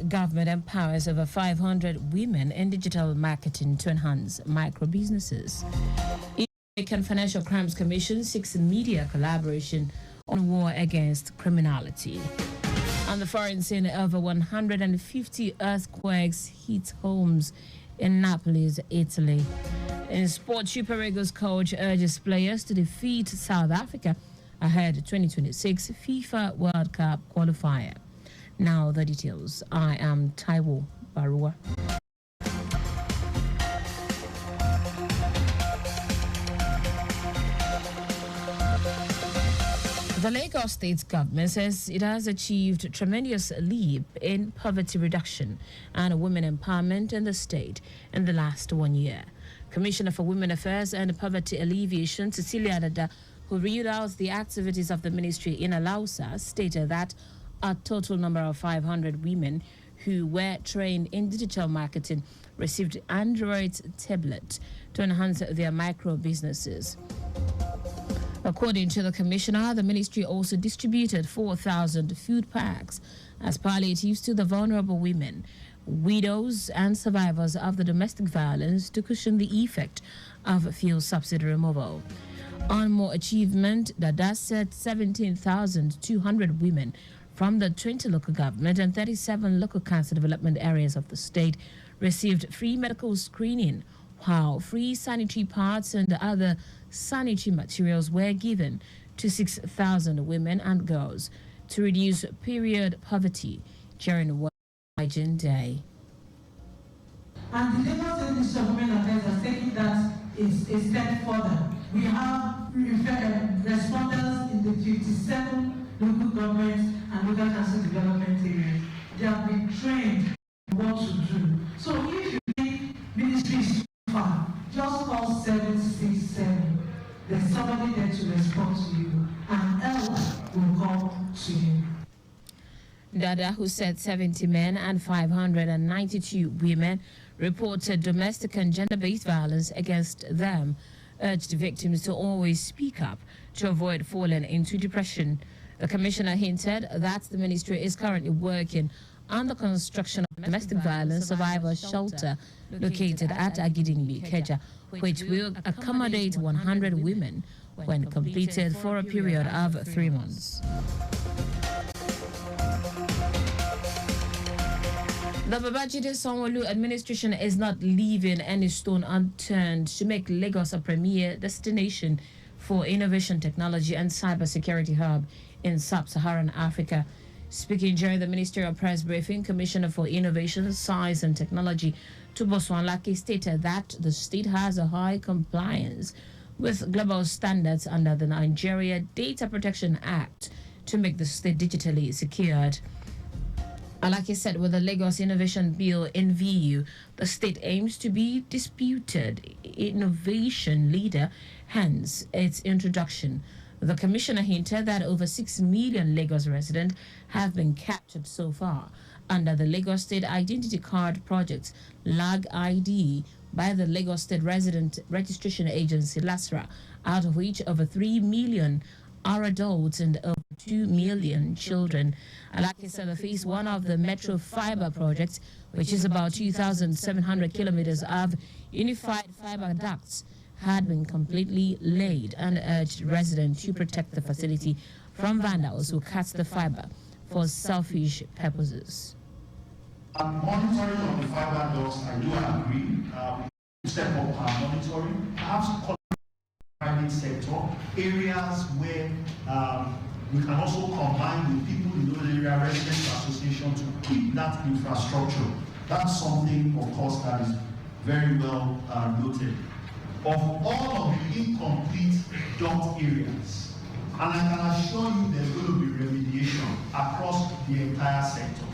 government empowers over 500 women in digital marketing to enhance micro businesses. American Financial Crimes Commission seeks media collaboration on war against criminality. On the foreign scene, over 150 earthquakes hit homes in Naples, Italy. In sport, Super Eagles coach urges players to defeat South Africa ahead of 2026 FIFA World Cup qualifier. Now the details. I am Taiwo Baruwa. The Lagos State government says it has achieved a tremendous leap in poverty reduction and women empowerment in the state in the last 1 year. Commissioner for Women Affairs and Poverty Alleviation, Cecilia Dada, who read out the activities of the ministry in Alausa, stated that a total number of 500 women who were trained in digital marketing received Android tablet to enhance their micro businesses. According to the commissioner, the ministry also distributed 4,000 food packs as palliatives to the vulnerable women, widows, and survivors of the domestic violence to cushion the effect of fuel subsidy removal. On more achievement, Dada said 17,200 women from the 20 local government and 37 local council development areas of the state received free medical screening, while free sanitary pads and other sanitary materials were given to 6,000 women and girls to reduce period poverty during World Hygiene Day. And the Lagos State Ministry of Women Affairs has taken that a step further. We have responders in the 57 local governments and local council development areas. They have been trained what to do. So if you think ministry is too far, just call 767. There's somebody there to respond to you, and help will come to you. Dada, who said 70 men and 592 women reported domestic and gender-based violence against them, urged victims to always speak up to avoid falling into depression. The commissioner hinted that the ministry is currently working on the construction of a domestic violence survivors shelter located at Agidingbi, Keja, which will accommodate 100 women when completed for a period of 3 months. The Babajide Sanwo-Olu administration is not leaving any stone unturned to make Lagos a premier destination for innovation, technology, and cybersecurity hub in sub-Saharan Africa. Speaking during the ministerial press briefing, Commissioner for Innovation, Science and Technology, Tuboso Laki, stated that the state has a high compliance with global standards under the Nigeria Data Protection Act to make the state digitally secured. Alaki said with the Lagos Innovation Bill in VU, the state aims to be disputed innovation leader, hence its introduction. The commissioner hinted that over 6 million Lagos residents have been captured so far under the Lagos State Identity Card Project, LAG ID, by the Lagos State Resident Registration Agency, LASRA, out of which over 3 million are adults and over 2 million children. Alaki said the phase 1 of the Metro Fiber project, which is about 2,700 kilometers of unified fiber ducts, had been completely laid and urged residents to protect the facility from vandals who cut the fiber for selfish purposes. Monitoring of the fiber ducts, I do agree. We step up our monitoring, perhaps private sector, areas where we can also combine with people in those area residents association to keep that infrastructure. That's something, of course, that is very well noted. Of all of the incomplete duct areas, and I can assure you there's going to be remediation across the entire sector.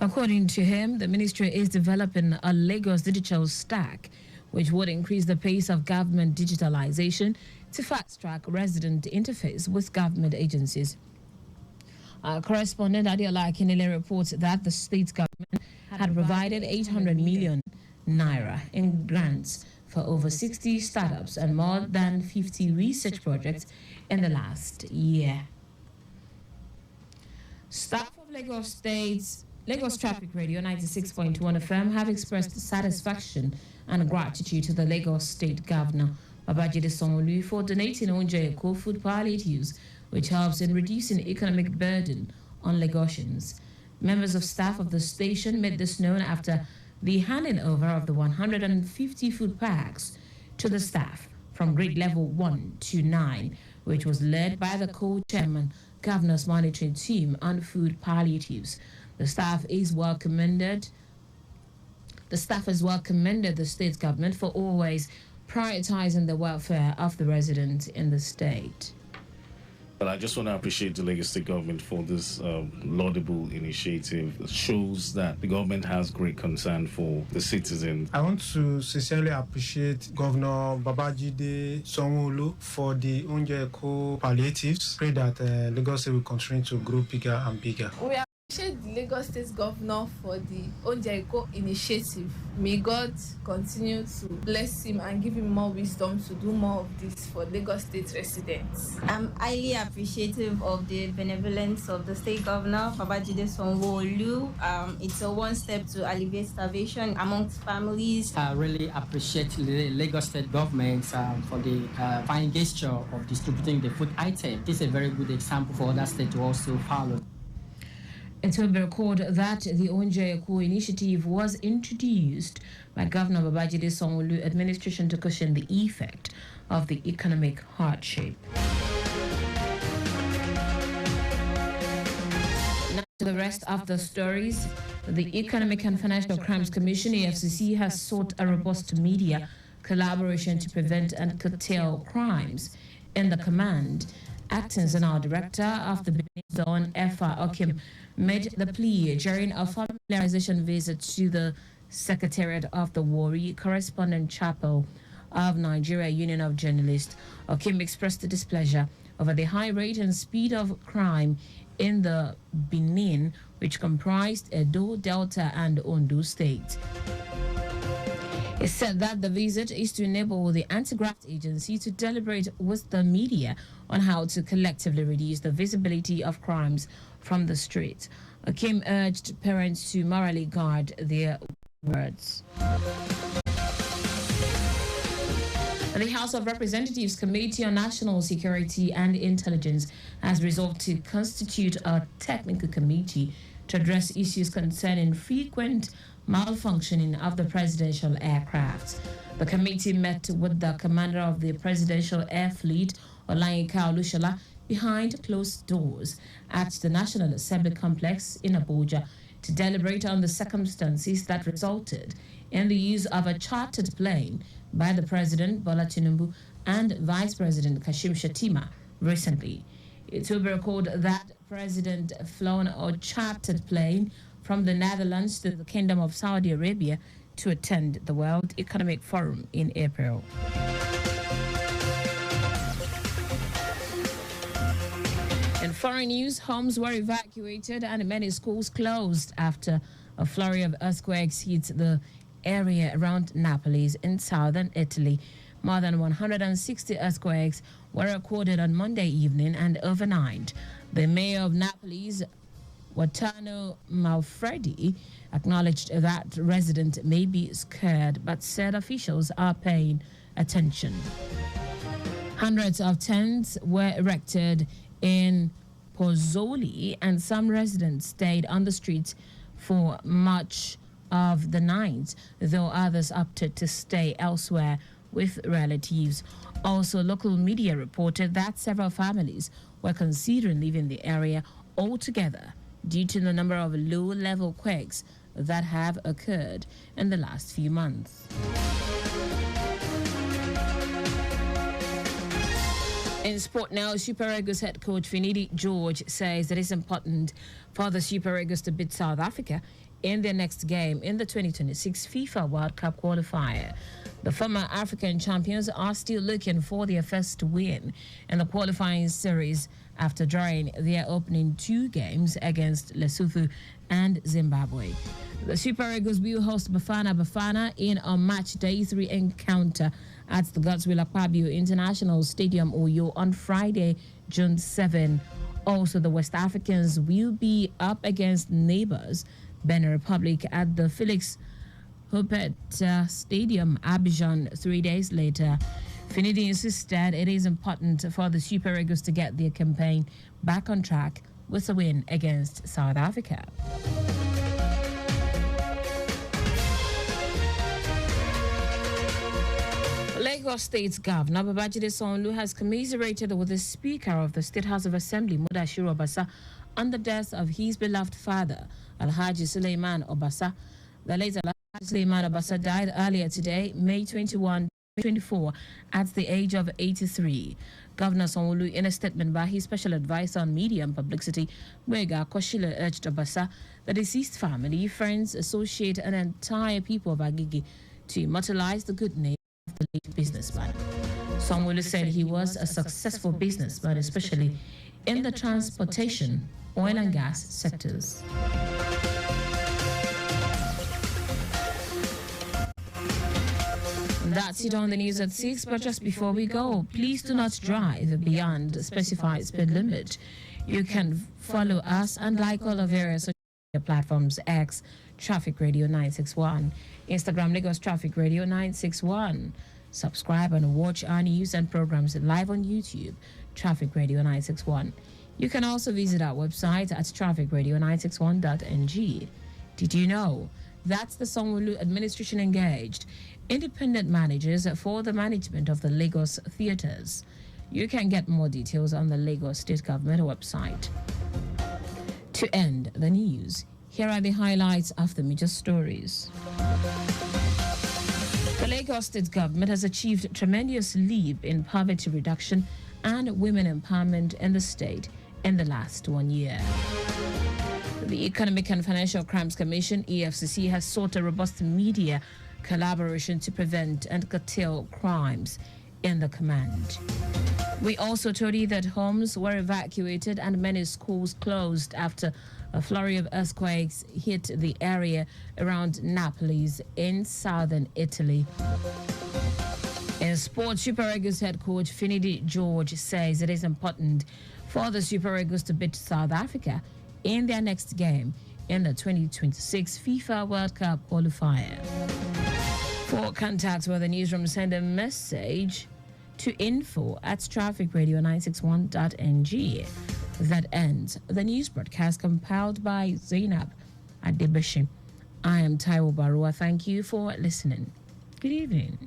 According to him, the ministry is developing a Lagos digital stack, which would increase the pace of government digitalization to fast-track resident interface with government agencies. Our correspondent Adiola Akinele reports that the state government had provided 800 million naira in grants for over 60 startups and more than 50 research projects in the last year. Staff of Lagos State's Lagos Traffic Radio 96.1 FM have expressed satisfaction and gratitude to the Lagos State Governor, Babajide Sanwo-Olu, for donating Oúnjẹ Èkó food palliatives, which helps in reducing economic burden on Lagosians. Members of staff of the station made this known after the handing over of the 150 food packs to the staff from grade level 1 to 9, which was led by the co-chairman, Governor's Monitoring Team on Food Palliatives. The staff has well commended the state government for always prioritizing the welfare of the residents in the state. But I just want to appreciate the Lagos State government for this laudable initiative. It shows that the government has great concern for the citizens. I want to sincerely appreciate Governor Babajide Sanwo-Olu for the Oúnjẹ Èkó palliatives. Pray that Lagos State will continue to grow bigger and bigger. We appreciate the Lagos State Governor for the Oúnjẹ Èkó initiative. May God continue to bless him and give him more wisdom to do more of this for Lagos State residents. I'm highly appreciative of the benevolence of the State Governor, Babajide Sanwo-Olu. It's a one step to alleviate starvation amongst families. I really appreciate the Lagos State government for the fine gesture of distributing the food item. This is a very good example for other states to also follow. It will be recorded that the Oúnjẹ Èkó initiative was introduced by Governor Babajide Sanwo-Olu administration to cushion the effect of the economic hardship. Now to the rest of the stories. The Economic and Financial Crimes Commission, EFCC, has sought a robust media collaboration to prevent and curtail crimes in the command. Acting Zonal Director of the Benin Zone, Efa Okim, made the plea during a familiarization visit to the Secretariat of the Warri Correspondent Chapel of Nigeria Union of Journalists. Okim expressed displeasure over the high rate and speed of crime in the Benin, which comprised Edo, Delta, and Ondo states. He said that the visit is to enable the anti-graft agency to deliberate with the media on how to collectively reduce the visibility of crimes from the streets. Kim urged parents to morally guard their words. The House of Representatives Committee on National Security and Intelligence has resolved to constitute a technical committee to address issues concerning frequent malfunctioning of the presidential aircraft. The committee met with the commander of the Presidential Air Fleet, Olayinka Olushola, behind closed doors at the National Assembly Complex in Abuja to deliberate on the circumstances that resulted in the use of a chartered plane by the President Bola Tinubu and Vice President Kashim Shettima recently. It will be recorded that President flown a chartered plane from the Netherlands to the Kingdom of Saudi Arabia to attend the World Economic Forum in April. In foreign news, homes were evacuated and many schools closed after a flurry of earthquakes hit the area around Naples in southern Italy. More than 160 earthquakes were recorded on Monday evening and overnight. The mayor of Naples, Watano Malfredi, acknowledged that residents may be scared, but said officials are paying attention. Hundreds of tents were erected in Pozzoli, and some residents stayed on the streets for much of the night, though others opted to stay elsewhere with relatives. Also, local media reported that several families were considering leaving the area altogether due to the number of low-level quakes that have occurred in the last few months. In sport now, Super Eagles head coach Finidi George says it is important for the Super Eagles to beat South Africa in their next game in the 2026 FIFA World Cup qualifier. The former African champions are still looking for their first win in the qualifying series after drawing their opening two games against Lesotho and Zimbabwe. The Super Eagles will host Bafana Bafana in a match day 3 encounter at the Godswill Akpabio International Stadium, Oyo, on Friday, June 7. Also, the West Africans will be up against neighbors, Benin Republic at the Felix Hopet Stadium, Abidjan, 3 days later. Finidi insisted it is important for the Super Eagles to get their campaign back on track with a win against South Africa. Lagos State's Governor Babajide Sanwo-Olu has commiserated with the Speaker of the State House of Assembly, Mudashiru Obasa, on the death of his beloved father, Alhaji Suleiman Obasa. The late Alhaji Suleiman Obasa died earlier today, May 21, 2024, at the age of 83. Governor Sanwo-Olu, in a statement by his special advisor on media and publicity, Mwega Koshile, urged Obasa, the deceased family, friends, associates, and entire people of Agege to immortalize the good name of the late businessman. Sanwo-Olu said he was a successful businessman, especially in the transportation, oil and gas sectors. That's it on the news at 6, but just before we go, please do not drive beyond the specified speed limit. You can follow us and like all of various social media platforms: X, Traffic Radio 961, Instagram, Lagos Traffic Radio 961. Subscribe and watch our news and programs live on YouTube, Traffic Radio 961. You can also visit our website at trafficradio961.ng. Did you know that's the Sanwo-Olu administration engaged independent managers for the management of the Lagos theatres? You can get more details on the Lagos State Government website. To end the news, here are the highlights of the major stories. The Lagos State Government has achieved a tremendous leap in poverty reduction and women empowerment in the state in the last 1 year. The Economic and Financial Crimes Commission, EFCC, has sought a robust media collaboration to prevent and curtail crimes in the command. We also told you that homes were evacuated and many schools closed after a flurry of earthquakes hit the area around Naples in southern Italy. In sports, Super Eagles head coach Finidi George says it is important for the Super Eagles to beat South Africa in their next game in the 2026 FIFA World Cup qualifier. For contacts with the newsroom, send a message to info@trafficradio961.ng. That ends the news broadcast compiled by Zainab Adebashi. I am Taiwo Baruwa. Thank you for listening. Good evening.